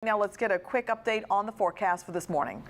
Now let's get a quick update on the forecast for this morning.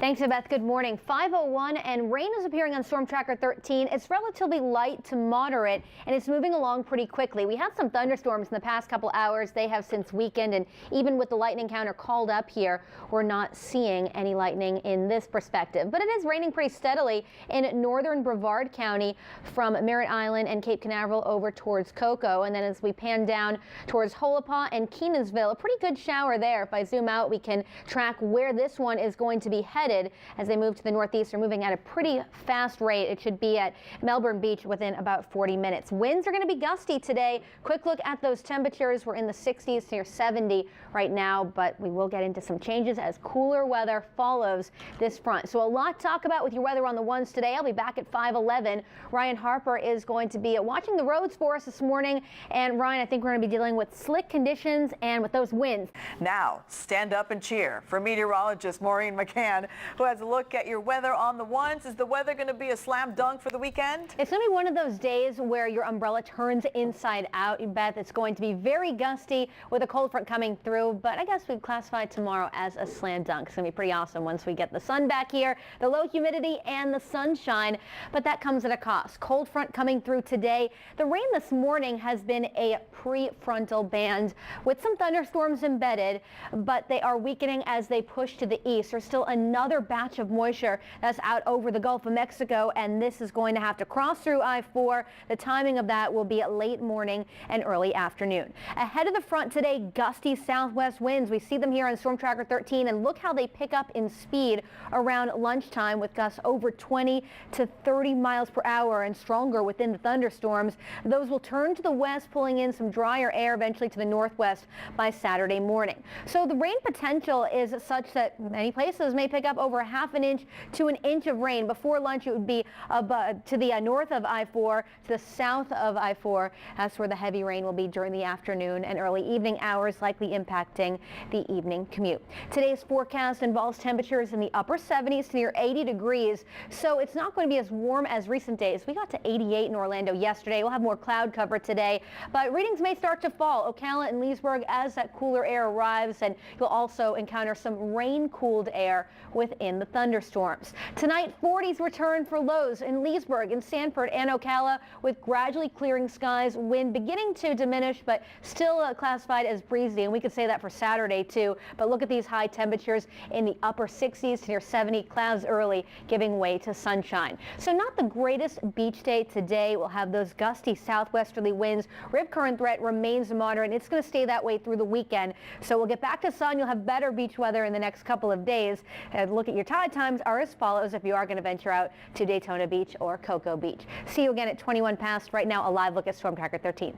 Thanks, Beth. Good morning. 5:01 and rain is appearing on Storm Tracker 13. It's relatively light to moderate and it's moving along pretty quickly. We had some thunderstorms in the past couple hours. They have since weakened, and even with the lightning counter called up here, we're not seeing any lightning in this perspective. But it is raining pretty steadily in northern Brevard County from Merritt Island and Cape Canaveral over towards Cocoa. And then as we pan down towards Holopaw and Kenansville, a pretty good shower there. If I zoom out, we can track where this one is going to be headed as they move to the northeast. They're moving at a pretty fast rate. It should be at Melbourne Beach within about 40 minutes. Winds are going to be gusty today. Quick look at those temperatures. We're in the 60s near 70 right now, but we will get into some changes as cooler weather follows this front. So a lot to talk about with your weather on the ones today. I'll be back at 5:11. Ryan Harper is going to be watching the roads for us this morning. And Ryan, I think we're going to be dealing with slick conditions and with those winds. Now, stand up and cheer for meteorologist Maureen McCann, who has a look at your weather on the ones. Is the weather going to be a slam dunk for the weekend? It's going to be one of those days where your umbrella turns inside out, Beth. It's going to be very gusty with a cold front coming through, but I guess we'd classify tomorrow as a slam dunk. It's going to be pretty awesome once we get the sun back here, the low humidity and the sunshine, but that comes at a cost. Cold front coming through today. The rain this morning has been a prefrontal band with some thunderstorms embedded, but they are weakening as they push to the east. There's still another batch of moisture that's out over the Gulf of Mexico, and this is going to have to cross through I-4. The timing of that will be at late morning and early afternoon. Ahead of the front today, gusty southwest winds. We see them here on Storm Tracker 13, and look how they pick up in speed around lunchtime with gusts over 20 to 30 miles per hour and stronger within the thunderstorms. Those will turn to the west, pulling in some drier air eventually to the northwest by Saturday morning. So the rain potential is such that many places may pick up over half an inch to an inch of rain. Before lunch, it would be to the north of I-4, to the south of I-4. That's where the heavy rain will be during the afternoon and early evening hours, likely impacting the evening commute. Today's forecast involves temperatures in the upper 70s to near 80 degrees, so it's not going to be as warm as recent days. We got to 88 in Orlando yesterday. We'll have more cloud cover today, but readings may start to fall. Ocala and Leesburg as that cooler air arrives, and you'll also encounter some rain-cooled air within the thunderstorms. Tonight, 40s return for lows in Leesburg, in Sanford, and Ocala, with gradually clearing skies, wind beginning to diminish, but still classified as breezy, and we could say that for Saturday too. But look at these high temperatures in the upper 60s to near 70, clouds early, giving way to sunshine. So not the greatest beach day today. We'll have those gusty southwesterly winds. Rip current threat remains moderate, and it's going to stay that way through the weekend. So we'll get back to sun. You'll have better beach weather in the next couple of days. And look at your tide times are as follows if you are going to venture out to Daytona Beach or Cocoa Beach. See you again at 21 past. Right now, a live look at Storm Tracker 13.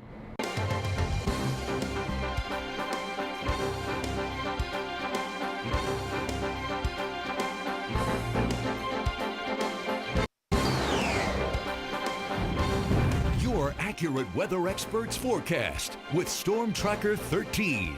Your accurate weather experts forecast with Storm Tracker 13.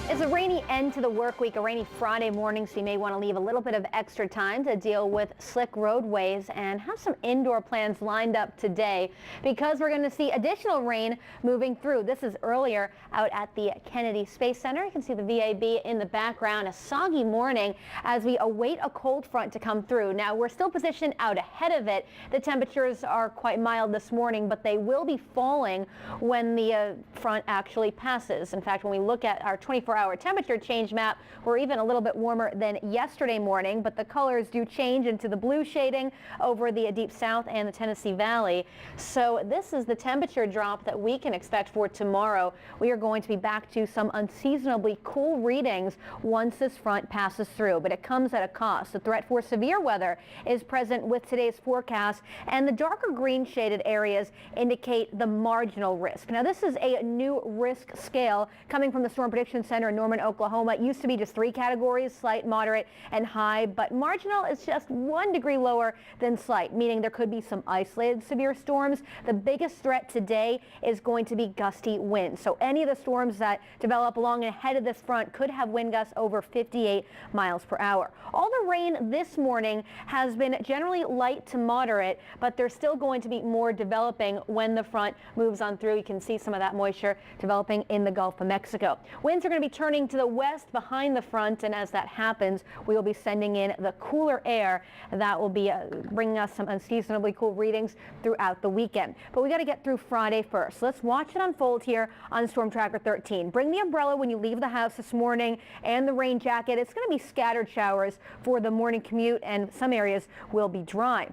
It's a rainy end to the work week, a rainy Friday morning, so you may want to leave a little bit of extra time to deal with slick roadways and have some indoor plans lined up today, because we're going to see additional rain moving through. This is earlier out at the Kennedy Space Center. You can see the VAB in the background. A soggy morning as we await a cold front to come through. Now, we're still positioned out ahead of it. The temperatures are quite mild this morning, but they will be falling when the front actually passes. In fact, when we look at our 24-hour temperature change map, we're even a little bit warmer than yesterday morning, but the colors do change into the blue shading over the deep south and the Tennessee Valley. So this is the temperature drop that we can expect for tomorrow. We are going to be back to some unseasonably cool readings once this front passes through, but it comes at a cost. The threat for severe weather is present with today's forecast, and the darker green shaded areas indicate the marginal risk. Now, this is a new risk scale coming from the Storm Prediction Center in Norman, Oklahoma. It used to be just 3 categories: slight, moderate, and high, but marginal is just 1 degree lower than slight, meaning there could be some isolated severe storms. The biggest threat today is going to be gusty winds. So any of the storms that develop along and ahead of this front could have wind gusts over 58 miles per hour. All the rain this morning has been generally light to moderate, but there's still going to be more developing when the front moves on through. You can see some of that moisture developing in the Gulf of Mexico. Winds are going to be turning turning to the west behind the front, and as that happens, we will be sending in the cooler air that will be bringing us some unseasonably cool readings throughout the weekend. But we got to get through Friday first. Let's watch it unfold here on Storm Tracker 13. Bring the umbrella when you leave the house this morning and the rain jacket. It's going to be scattered showers for the morning commute, and some areas will be dry.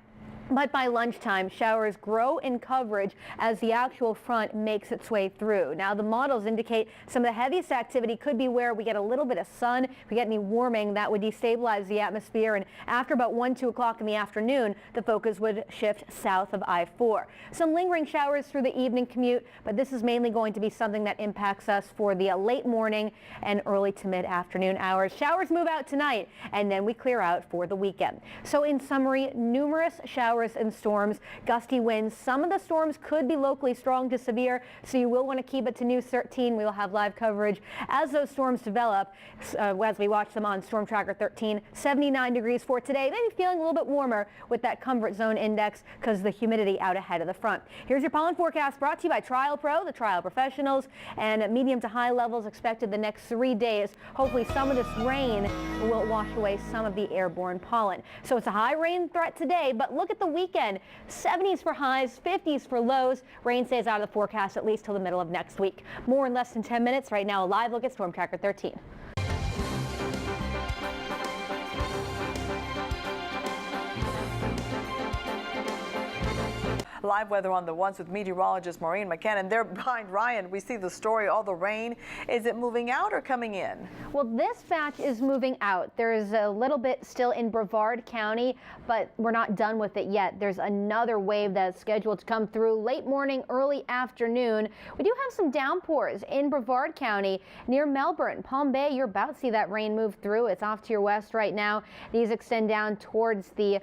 But by lunchtime, showers grow in coverage as the actual front makes its way through. Now, the models indicate some of the heaviest activity could be where we get a little bit of sun. If we get any warming, that would destabilize the atmosphere. And after about 1, 2 o'clock in the afternoon, the focus would shift south of I-4. Some lingering showers through the evening commute, but this is mainly going to be something that impacts us for the late morning and early to mid-afternoon hours. Showers move out tonight, and then we clear out for the weekend. So in summary, numerous showers and storms, gusty winds. Some of the storms could be locally strong to severe, so you will want to keep it to News 13. We will have live coverage as those storms develop as we watch them on Storm Tracker 13. 79 degrees for today. Maybe feeling a little bit warmer with that comfort zone index because of the humidity out ahead of the front. Here's your pollen forecast brought to you by Trial Pro, the Trial Professionals, and medium to high levels expected the next 3 days. Hopefully some of this rain will wash away some of the airborne pollen. So it's a high rain threat today, but look at the weekend. 70s for highs, 50s for lows. Rain stays out of the forecast at least till the middle of next week. More in less than 10 minutes. Right now, a live look at Storm Tracker 13. Live weather on the ones with meteorologist Maureen McCann. And there behind Ryan, we see the story, all the rain. Is it moving out or coming in? Well, this batch is moving out. There's a little bit still in Brevard County, but we're not done with it yet. There's another wave that's scheduled to come through late morning, early afternoon. We do have some downpours in Brevard County near Melbourne. Palm Bay, you're about to see that rain move through. It's off to your west right now. These extend down towards the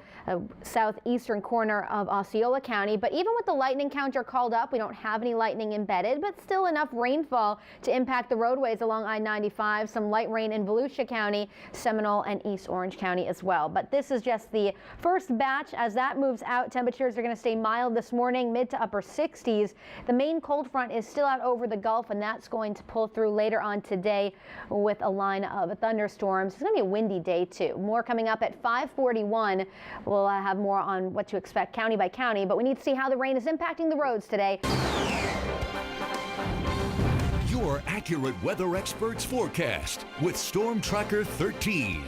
southeastern corner of Osceola County. But even with the lightning counter called up, we don't have any lightning embedded, but still enough rainfall to impact the roadways along I-95. Some light rain in Volusia County, Seminole, and East Orange County as well. But this is just the first batch. As that moves out, temperatures are going to stay mild this morning, mid to upper 60s. The main cold front is still out over the Gulf, and that's going to pull through later on today with a line of thunderstorms. It's going to be a windy day, too. More coming up at 5:41. We'll have more on what to expect county by county, but we need to see how the rain is impacting the roads today. Your accurate weather experts forecast with Storm Tracker 13.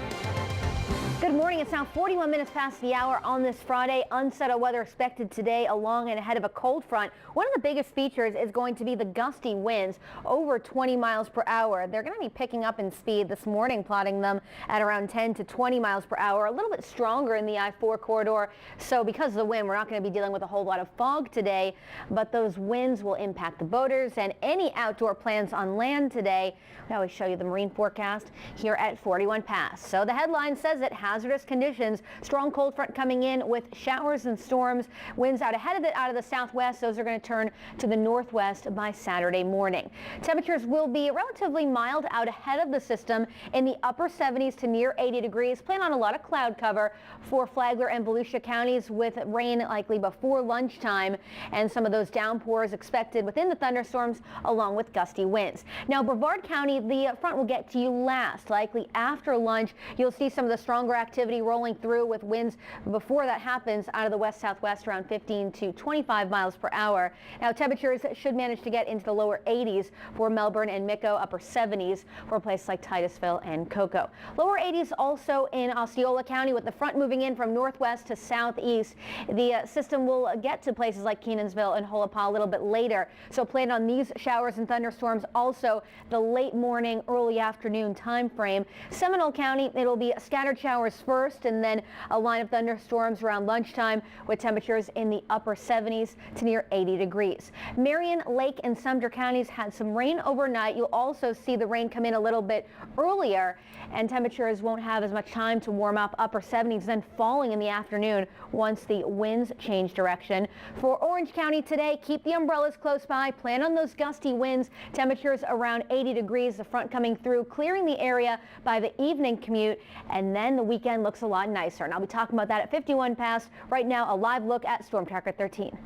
Good morning. It's now 41 minutes past the hour on this Friday. Unsettled weather expected today along and ahead of a cold front. One of the biggest features is going to be the gusty winds over 20 miles per hour. They're going to be picking up in speed this morning, plotting them at around 10 to 20 miles per hour, a little bit stronger in the I-4 corridor. So because of the wind, we're not going to be dealing with a whole lot of fog today, but those winds will impact the boaters and any outdoor plans on land today. We always show you the marine forecast here at 41 past. So the headline says it, hazardous conditions, strong cold front coming in with showers and storms, winds out ahead of it out of the southwest. Those are going to turn to the northwest by Saturday morning. Temperatures will be relatively mild out ahead of the system in the upper 70s to near 80 degrees. Plan on a lot of cloud cover for Flagler and Volusia counties with rain likely before lunchtime and some of those downpours expected within the thunderstorms along with gusty winds. Now Brevard County, the front will get to you last. Likely after lunch, you'll see some of the stronger activity rolling through with winds before that happens out of the west-southwest around 15 to 25 miles per hour. Now temperatures should manage to get into the lower 80s for Melbourne and Mico, upper 70s for places like Titusville and Cocoa. Lower 80s also in Osceola County with the front moving in from northwest to southeast. The system will get to places like Kenansville and Holapa a little bit later. So plan on these showers and thunderstorms also the late morning, early afternoon time frame. Seminole County, it'll be scattered showers first and then a line of thunderstorms around lunchtime with temperatures in the upper 70s to near 80 degrees. Marion, Lake, and Sumter counties had some rain overnight. You'll also see the rain come in a little bit earlier and temperatures won't have as much time to warm up, upper 70s, then falling in the afternoon once the winds change direction. For Orange County today, keep the umbrellas close by. Plan on those gusty winds. Temperatures around 80 degrees. The front coming through, clearing the area by the evening commute, and then the weekend looks a lot nicer. And I'll be talking about that at 51 past. Right now, a live look at Storm Tracker 13.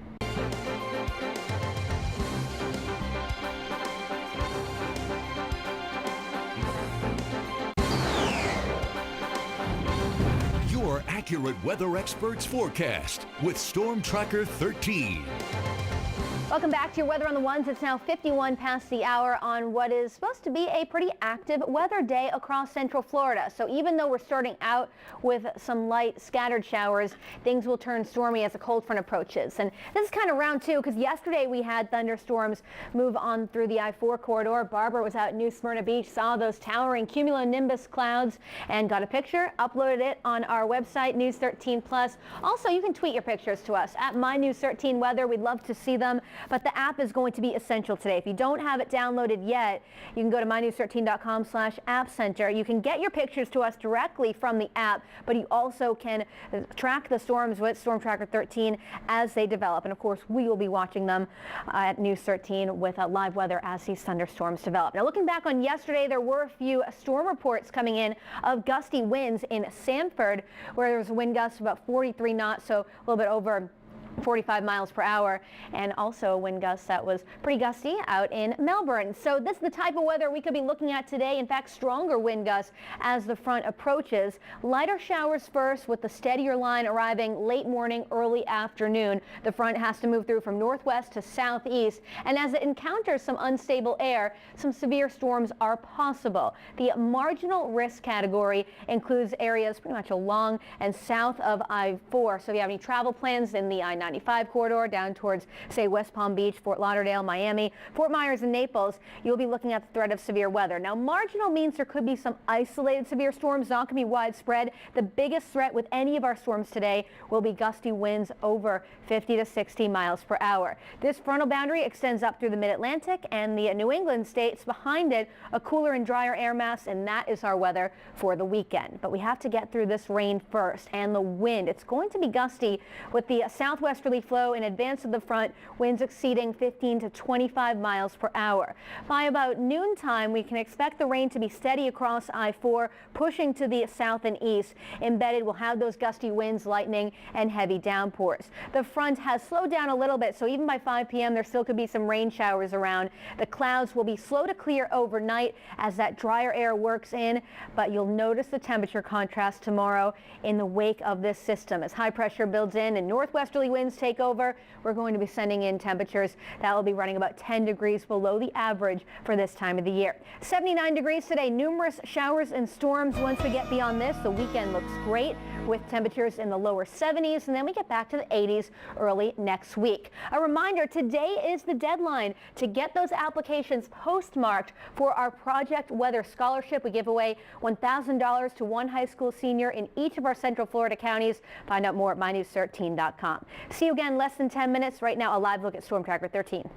accurate weather experts forecast with Storm Tracker 13. Welcome back to your Weather on the Ones. It's now 51 past the hour on what is supposed to be a pretty active weather day across central Florida. So even though we're starting out with some light scattered showers, things will turn stormy as a cold front approaches. And this is kind of round two because yesterday we had thunderstorms move on through the I-4 corridor. Barbara was out at New Smyrna Beach, saw those towering cumulonimbus clouds and got a picture, uploaded it on our website, News 13 Plus. Also, you can tweet your pictures to us at MyNews13 Weather. We'd love to see them. But the app is going to be essential today. If you don't have it downloaded yet, you can go to mynews13.com/app center. You can get your pictures to us directly from the app, but you also can track the storms with Storm Tracker 13 as they develop. And of course, we will be watching them at News 13 with live weather as these thunderstorms develop. Now, looking back on yesterday, there were a few storm reports coming in of gusty winds in Sanford, where there was a wind gust of about 43 knots, so a little bit over 45 miles per hour, and also a wind gust that was pretty gusty out in Melbourne. So this is the type of weather we could be looking at today. In fact, stronger wind gusts as the front approaches. Lighter showers first, with the steadier line arriving late morning, early afternoon. The front has to move through from northwest to southeast, and as it encounters some unstable air, some severe storms are possible. The marginal risk category includes areas pretty much along and south of I-4. So if you have any travel plans in the I-95 corridor down towards, say, West Palm Beach, Fort Lauderdale, Miami, Fort Myers, and Naples, you'll be looking at the threat of severe weather. Now, marginal means there could be some isolated severe storms, not going to be widespread. The biggest threat with any of our storms today will be gusty winds over 50 to 60 miles per hour. This frontal boundary extends up through the mid-Atlantic and the New England states. Behind it, a cooler and drier air mass, and that is our weather for the weekend. But we have to get through this rain first, and the wind. It's going to be gusty with the southwesterly flow in advance of the front, winds exceeding 15 to 25 miles per hour. By about noontime, we can expect the rain to be steady across I-4, pushing to the south and east. Embedded, we'll have those gusty winds, lightning, and heavy downpours. The front has slowed down a little bit, so even by 5 p.m. there still could be some rain showers around. The clouds will be slow to clear overnight as that drier air works in, but you'll notice the temperature contrast tomorrow in the wake of this system. As high pressure builds in and northwesterly winds take over, we're going to be sending in temperatures that will be running about 10 degrees below the average for this time of the year. 79 degrees today, numerous showers and storms. Once we get beyond this, the weekend looks great with temperatures in the lower 70s, and then we get back to the 80s early next week. A reminder, today is the deadline to get those applications postmarked for our Project Weather Scholarship. We give away $1,000 to one high school senior in each of our Central Florida counties. Find out more at mynews13.com. See you again in less than 10 minutes. Right now, a live look at Storm Tracker 13.